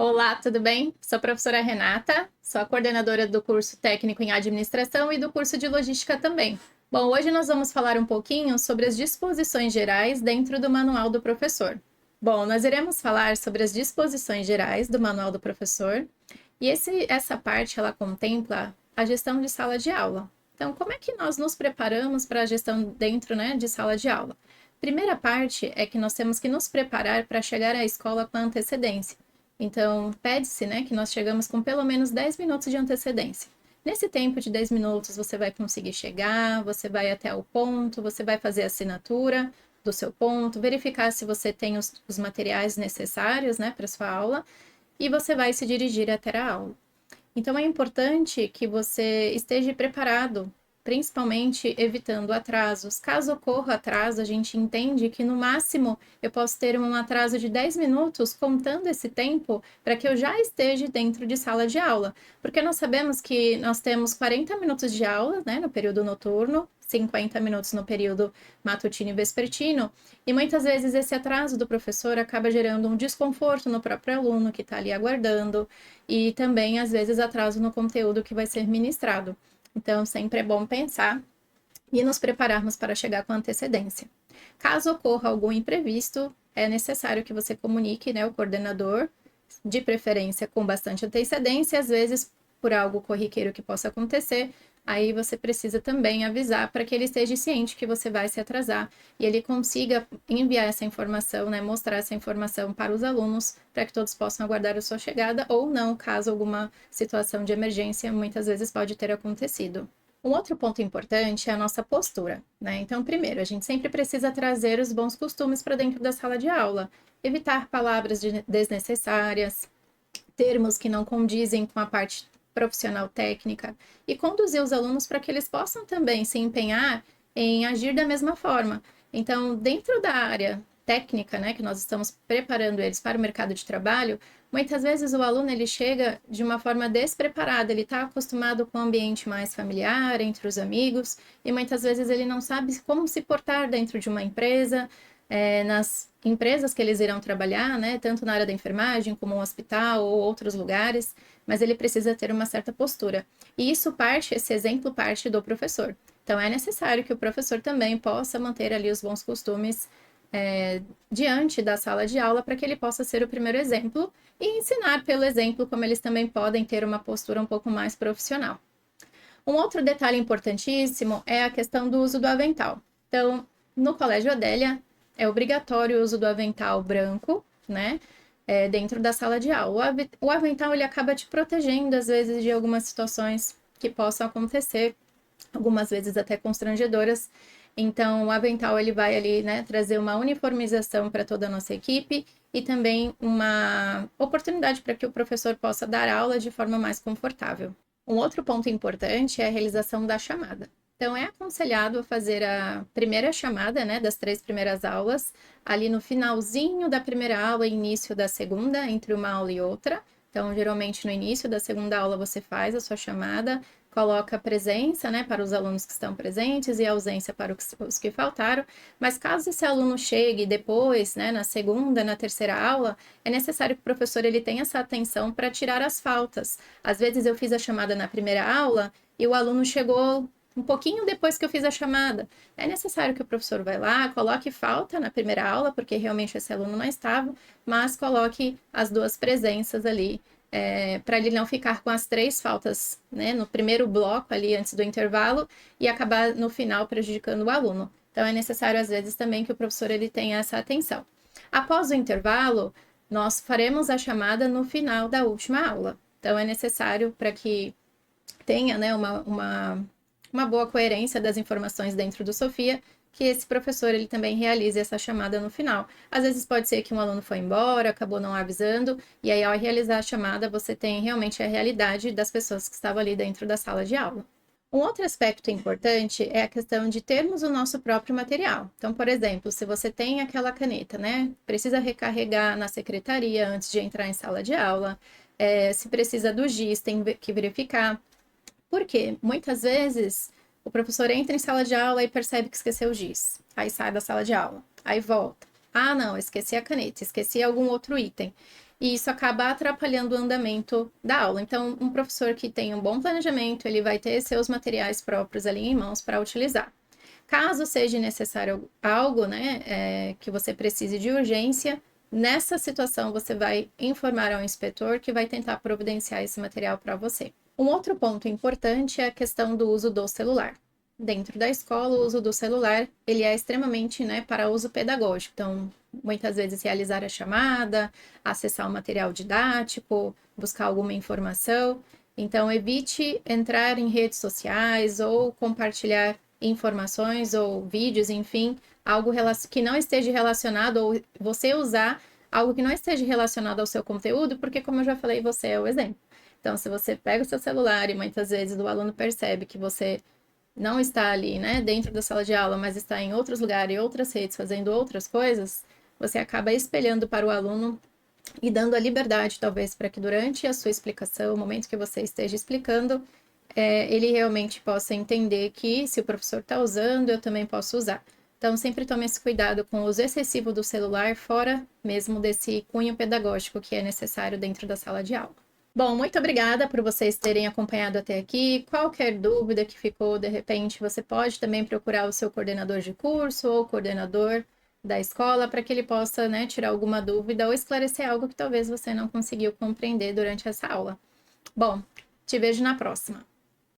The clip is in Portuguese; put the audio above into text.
Olá, tudo bem? Sou a professora Renata, sou a coordenadora do curso técnico em administração e do curso de logística também. Bom, hoje nós vamos falar um pouquinho sobre as disposições gerais dentro do manual do professor. Bom, nós iremos falar sobre as disposições gerais do manual do professor e essa parte ela contempla a gestão de sala de aula. Então, como é que nós nos preparamos para a gestão dentro, de sala de aula? Primeira parte é que nós temos que nos preparar para chegar à escola com antecedência. Então, pede-se, que nós chegamos com pelo menos 10 minutos de antecedência. Nesse tempo de 10 minutos, você vai conseguir chegar, você vai até o ponto, você vai fazer a assinatura do seu ponto, verificar se você tem os materiais necessários, para sua aula, e você vai se dirigir até a aula. Então, é importante que você esteja preparado, principalmente evitando atrasos. Caso ocorra atraso, a gente entende que no máximo eu posso ter um atraso de 10 minutos contando esse tempo para que eu já esteja dentro de sala de aula. Porque nós sabemos que nós temos 40 minutos de aula, no período noturno, 50 minutos no período matutino e vespertino, e muitas vezes esse atraso do professor acaba gerando um desconforto no próprio aluno que está ali aguardando, e também, às vezes, atraso no conteúdo que vai ser ministrado. Então, sempre é bom pensar e nos prepararmos para chegar com antecedência. Caso ocorra algum imprevisto, é necessário que você comunique, o coordenador, de preferência com bastante antecedência, às vezes por algo corriqueiro que possa acontecer, aí você precisa também avisar para que ele esteja ciente que você vai se atrasar e ele consiga enviar essa informação, mostrar essa informação para os alunos, para que todos possam aguardar a sua chegada ou não, caso alguma situação de emergência muitas vezes pode ter acontecido. Um outro ponto importante é a nossa postura, Então, primeiro, a gente sempre precisa trazer os bons costumes para dentro da sala de aula, evitar palavras desnecessárias, termos que não condizem com a parte profissional técnica e conduzir os alunos para que eles possam também se empenhar em agir da mesma forma. Então, dentro da área técnica, que nós estamos preparando eles para o mercado de trabalho, muitas vezes o aluno ele chega de uma forma despreparada, ele está acostumado com um ambiente mais familiar, entre os amigos, e muitas vezes ele não sabe como se portar dentro de uma empresa, nas empresas que eles irão trabalhar, tanto na área da enfermagem como um hospital ou outros lugares, mas ele precisa ter uma certa postura. E esse exemplo parte do professor. Então, é necessário que o professor também possa manter ali os bons costumes diante da sala de aula para que ele possa ser o primeiro exemplo e ensinar pelo exemplo como eles também podem ter uma postura um pouco mais profissional. Um outro detalhe importantíssimo é a questão do uso do avental. Então, no Colégio Adélia, é obrigatório o uso do avental branco, dentro da sala de aula. O avental, ele acaba te protegendo, às vezes, de algumas situações que possam acontecer, algumas vezes até constrangedoras. Então, o avental, ele vai ali, trazer uma uniformização para toda a nossa equipe e também uma oportunidade para que o professor possa dar aula de forma mais confortável. Um outro ponto importante é a realização da chamada. Então, é aconselhado fazer a primeira chamada, das 3 primeiras aulas, ali no finalzinho da primeira aula e início da segunda, entre uma aula e outra. Então, geralmente, no início da segunda aula, você faz a sua chamada, coloca a presença, para os alunos que estão presentes e a ausência para os que faltaram. Mas caso esse aluno chegue depois, na segunda, na terceira aula, é necessário que o professor ele tenha essa atenção para tirar as faltas. Às vezes eu fiz a chamada na primeira aula e o aluno chegou um pouquinho depois que eu fiz a chamada. É necessário que o professor vá lá, coloque falta na primeira aula, porque realmente esse aluno não estava, mas coloque as 2 presenças ali, para ele não ficar com as 3 faltas, no primeiro bloco ali antes do intervalo e acabar no final prejudicando o aluno. Então, é necessário, às vezes, também que o professor ele tenha essa atenção. Após o intervalo, nós faremos a chamada no final da última aula. Então, é necessário para que tenha, uma boa coerência das informações dentro do Sofia, que esse professor ele também realize essa chamada no final. Às vezes pode ser que um aluno foi embora, acabou não avisando, e aí ao realizar a chamada você tem realmente a realidade das pessoas que estavam ali dentro da sala de aula. Um outro aspecto importante é a questão de termos o nosso próprio material. Então, por exemplo, se você tem aquela caneta, precisa recarregar na secretaria antes de entrar em sala de aula, se precisa do giz, tem que verificar. Por quê? Muitas vezes o professor entra em sala de aula e percebe que esqueceu o giz. Aí sai da sala de aula. Aí volta. Ah, não, esqueci a caneta, esqueci algum outro item. e isso acaba atrapalhando o andamento da aula. Então, um professor que tem um bom planejamento, ele vai ter seus materiais próprios ali em mãos para utilizar. Caso seja necessário algo, né, que você precise de urgência, nessa situação você vai informar ao inspetor que vai tentar providenciar esse material para você. Um outro ponto importante é a questão do uso do celular. Dentro da escola, o uso do celular, ele é extremamente, né, para uso pedagógico. Então, muitas vezes realizar a chamada, acessar o material didático, buscar alguma informação. Então, evite entrar em redes sociais ou compartilhar informações ou vídeos, enfim, algo que não esteja relacionado, ou você usar algo que não esteja relacionado ao seu conteúdo, porque, como eu já falei, você é o exemplo. Então, se você pega o seu celular e muitas vezes o aluno percebe que você não está ali, né, dentro da sala de aula, mas está em outros lugares, em outras redes, fazendo outras coisas, você acaba espelhando para o aluno e dando a liberdade, talvez, para que durante a sua explicação, o momento que você esteja explicando, ele realmente possa entender que se o professor está usando, eu também posso usar. Então, sempre tome esse cuidado com o uso excessivo do celular, fora mesmo desse cunho pedagógico que é necessário dentro da sala de aula. Bom, muito obrigada por vocês terem acompanhado até aqui. Qualquer dúvida que ficou, de repente, você pode também procurar o seu coordenador de curso ou coordenador da escola para que ele possa, né, tirar alguma dúvida ou esclarecer algo que talvez você não conseguiu compreender durante essa aula. Bom, te vejo na próxima.